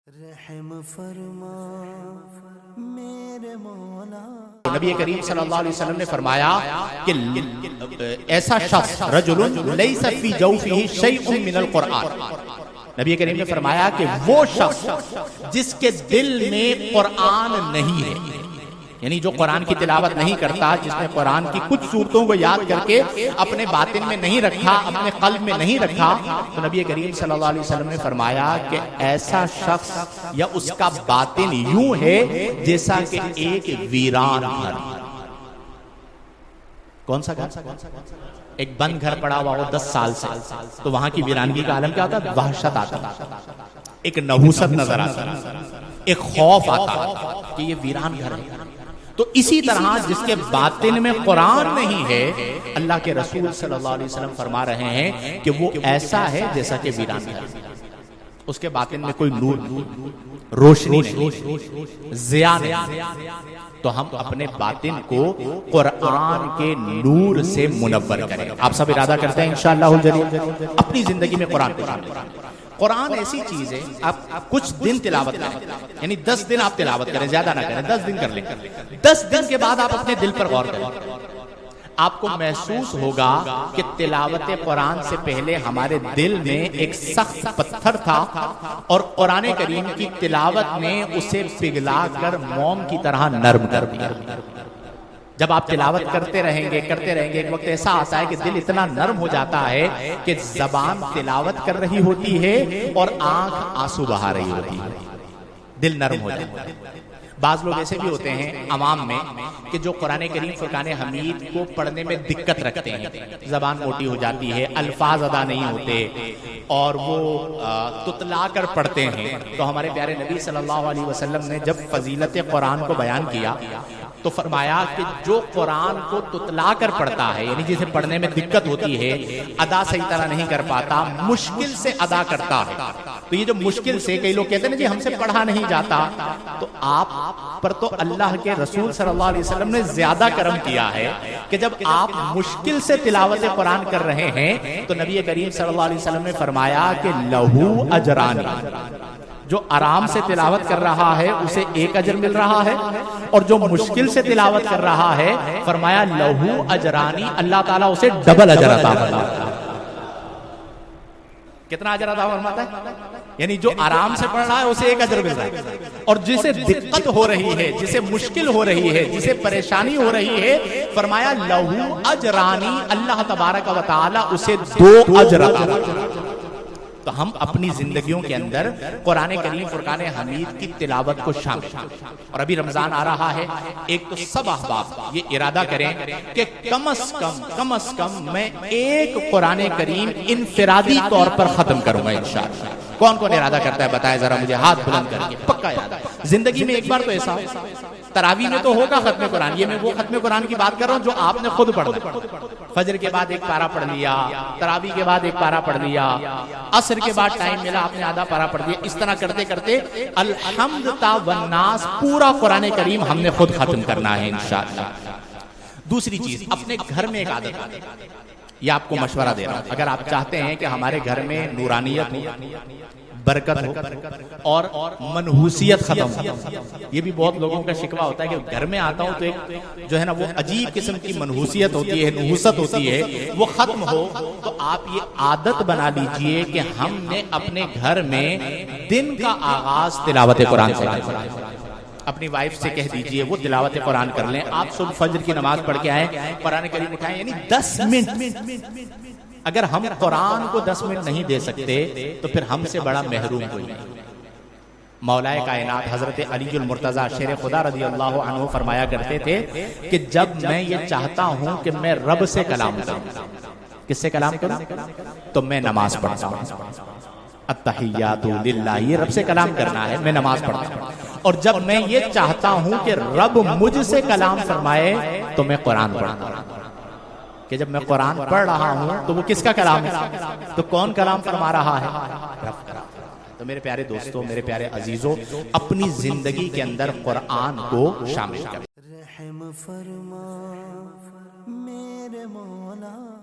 رحم فرما میرے مولا۔ نبی کریم صلی اللہ علیہ وسلم نے فرمایا کہ ایسا شخص رجل لیس فی جوفہ شیء من القرآن، نبی کریم نے فرمایا کہ وہ شخص جس کے دل میں قرآن نہیں ہے، یعنی جو قرآن کی تلاوت نہیں کرتا، جس نے قرآن کی کچھ صورتوں کو یاد کر کے اپنے باطن میں نہیں رکھا، اپنے قلب میں نہیں رکھا، تو نبی کریم صلی اللہ علیہ وسلم نے فرمایا کہ ایسا شخص یا اس کا باطن یوں ہے جیسا کہ ایک ویران گھر۔ کون سا گھر؟ ایک بند گھر پڑا ہوا ہو 10 سال سے، تو وہاں کی ویرانگی کا عالم کیا ہوتا ہے؟ وحشت آتا، ایک نحوست نظر آتا، ایک خوف آتا کہ یہ ویران گھر ہے۔ تو اسی طرح جس کے باطن میں قرآن نہیں ہے، اللہ کے رسول صلی اللہ علیہ وسلم فرما رہے ہیں کہ وہ ایسا ہے جیسا کہ ویران گھر، اس کے باطن میں کوئی نور، روشنی نہیں، ضیاء نہیں۔ تو ہم اپنے باطن کو قرآن کے نور سے منور کریں۔ آپ سب ارادہ کرتے ہیں انشاءاللہ الجلیل اپنی زندگی میں قرآن کو شامل کریں۔ قرآن ایسی چیز ہے، آپ کچھ دن تلاوت کریں، یعنی 10 دن آپ تلاوت کریں، زیادہ نہ کریں، 10 دن کر لیں۔ 10 دن کے بعد آپ اپنے دل پر غور کریں، آپ کو محسوس ہوگا کہ تلاوت قرآن سے پہلے ہمارے دل میں ایک سخت پتھر تھا، اور قرآن کریم کی تلاوت نے اسے پگھلا کر موم کی طرح نرم کر دیا۔ جب آپ تلاوت کرتے رہیں گے ایک وقت ایسا آتا ہے کہ دل اتنا نرم ہو جاتا ہے کہ زبان تلاوت کر رہی ہوتی ہے اور آنکھ آنسو بہا رہی ہوتی ہے، دل نرم ہو جاتا ہے۔ بعض لوگ ایسے بھی ہوتے ہیں عوام میں کہ جو قرآن کریم فرقان حمید کو پڑھنے میں دقت رکھتے ہیں، زبان موٹی ہو جاتی ہے، الفاظ ادا نہیں ہوتے، اور وہ تتلا کر پڑھتے ہیں۔ تو ہمارے پیارے نبی صلی اللہ علیہ وسلم نے جب فضیلت قرآن کو بیان کیا تو فرمایا کہ جو قرآن کو تتلا کر پڑھتا ہے، یعنی جسے پڑھنے میں دقت ہوتی ہے، ادا صحیح طرح نہیں کر پاتا، مشکل سے ادا کرتا ہے، تو یہ جو مشکل سے، کئی لوگ کہتے ہیں جی ہم سے پڑھا نہیں جاتا، تو آپ پر تو اللہ کے رسول صلی اللہ علیہ وسلم نے زیادہ کرم کیا ہے کہ جب آپ مشکل سے تلاوت قرآن کر رہے ہیں تو نبی کریم صلی اللہ علیہ وسلم نے فرمایا کہ لہو اجران، جو آرام سے تلاوت کر رہا ہے اسے ایک اجر مل رہا ہے، اور جو مشکل سے تلاوت کر رہا ہے فرمایا لہو اجرانی، اللہ تعالیٰ اسے ڈبل اجر عطا فرماتا ہے۔ کتنا اجر عطا فرماتا ہے؟ یعنی جو آرام سے پڑھ رہا ہے اسے ایک اجر مل رہا ہے، اور جسے دقت ہو رہی ہے، جسے مشکل ہو رہی ہے، جسے پریشانی ہو رہی ہے، فرمایا لہو اجرانی، اللہ تبارک و تعالی اسے 2 اجر عطا فرماتا ہے۔ تو ہم اپنی زندگیوں کے اندر قرآن کریم فرقان حمید کی تلاوت کو شامل، اور ابھی رمضان آ رہا ہے، ایک تو سب احباب یہ ارادہ کریں کہ کم از کم میں ایک قرآن کریم انفرادی طور پر ختم کروں گا انشاءاللہ۔ کون کون ارادہ کرتا ہے بتائے ذرا مجھے ہاتھ بلند کر کے، پکا یاد ہے زندگی میں ایک بار تو ایسا ہو۔ تراویح میں تو ہوگا ختم قرآن، یہ میں وہ ختم قرآن کی بات کر رہا ہوں جو آپ نے خود پڑھا، فجر کے بعد ایک پارہ پڑھ لیا، تراویح کے بعد ایک پارہ پڑھ لیا، عصر کے بعد ٹائم ملا آپ نے آدھا پارہ پڑھ دیا، اس طرح کرتے کرتے الحمد تا والناس پورا قرآن کریم ہم نے خود ختم کرنا ہے انشاءاللہ۔ دوسری چیز، اپنے گھر میں ایک عادت، یہ آپ کو مشورہ دے رہا ہوں، اگر آپ چاہتے ہیں کہ ہمارے گھر میں نورانیت ہو، برکت ہو اور منحوسیت ختم ہو، یہ بھی بہت لوگوں کا شکوہ ہوتا ہے کہ گھر میں آتا ہوں تو ایک جو ہے نا وہ عجیب قسم کی منحوسیت ہوتی ہے، نحوست ہوتی ہے، وہ ختم ہو، تو آپ یہ عادت بنا لیجئے کہ ہم نے اپنے گھر میں دن کا آغاز تلاوت قرآن سے کرنا۔ اپنی وائف سے کہہ دیجئے وہ تلاوت قرآن کر لیں، آپ صبح فجر کی نماز پڑھ کے آئیں، قرآن کریم اٹھائیں، یعنی 10 منٹ۔ اگر ہم قرآن کو 10 منٹ نہیں دے سکتے تو پھر ہم سے بڑا محروم کوئی نہیں۔ مولا کائنات حضرت علی المرتضیٰ شیر خدا رضی اللہ عنہ فرمایا کرتے تھے کہ جب میں یہ چاہتا ہوں کہ میں رب سے کلام کروں، کس سے کلام کروں؟ تو میں نماز پڑھتا ہوں، التحیات للہ، یہ رب سے کلام کرنا ہے، میں نماز پڑھتا ہوں۔ اور جب میں یہ چاہتا ہوں کہ رب مجھ سے کلام فرمائے تو میں قرآن پڑھتا ہوں، کہ جب میں قرآن پڑھ رہا ہوں تو وہ کس کا کلام ہے؟ تو کون کلام فرما رہا ہے؟ رب کا۔ تو میرے پیارے دوستوں، میرے پیارے عزیزوں، اپنی زندگی کے اندر قرآن کو شامل کریں۔ رحم فرما میرے مولا۔